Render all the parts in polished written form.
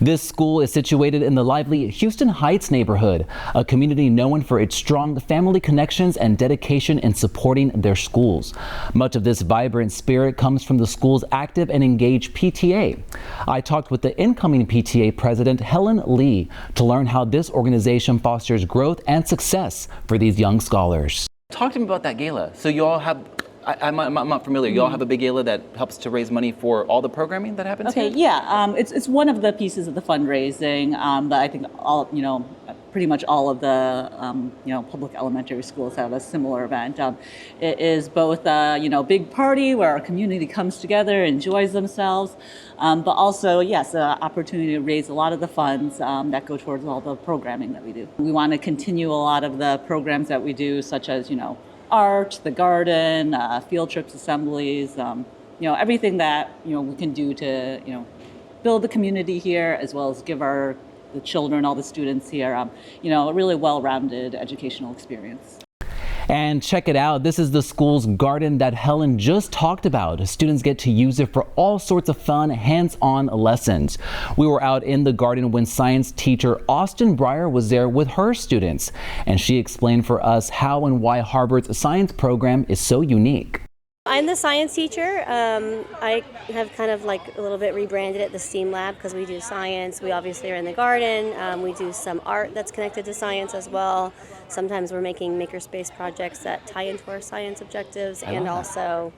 This school is situated in the lively Houston Heights neighborhood, a community known for its strong family connections and dedication in supporting their schools. Much of this vibrant spirit comes from the school's active and engaged PTA. I talked with the incoming PTA President Helen Lee to learn how this organization fosters growth and success for these young scholars. Talk to me about that gala. So you all have, I'm not familiar. You all have a big gala that helps to raise money for all the programming that happens here? Yeah, it's one of the pieces of the fundraising, but I think pretty much all of the public elementary schools have a similar event. It is both a big party where our community comes together, enjoys themselves, but also yes, an opportunity to raise a lot of the funds that go towards all the programming that we do. We want to continue a lot of the programs that we do, such as art, the garden, field trips, assemblies, everything that we can do to build the community here, as well as give the children, all the students here, a really well-rounded educational experience. And check it out, this is the school's garden that Helen just talked about. Students get to use it for all sorts of fun, hands-on lessons. We were out in the garden when science teacher Austin Breyer was there with her students, and she explained for us how and why Harvard's science program is so unique. I'm the science teacher. I have kind of like a little bit rebranded it the STEAM Lab because we do science. We obviously are in the garden. We do some art that's connected to science as well. Sometimes we're making makerspace projects that tie into our science objectives and also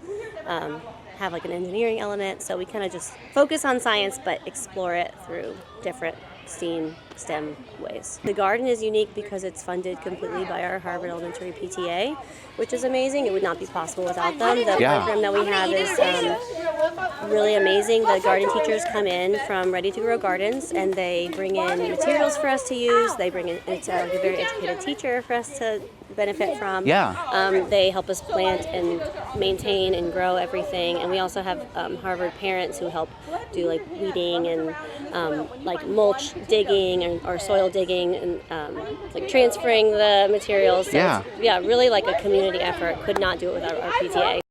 have like an engineering element. So we kind of just focus on science but explore it through different STEM ways. The garden is unique because it's funded completely by our Harvard Elementary PTA, which is amazing. It would not be possible without them. The program that we have is really amazing. The garden teachers come in from Ready to Grow Gardens and they bring in materials for us to use. They bring in, it's a very educated teacher for us to benefit from. They help us plant and maintain and grow everything, and we also have Harvard parents who help do like weeding and like mulch digging or soil digging and like transferring the materials. So it's really like a community effort. Could not do it without our PTA.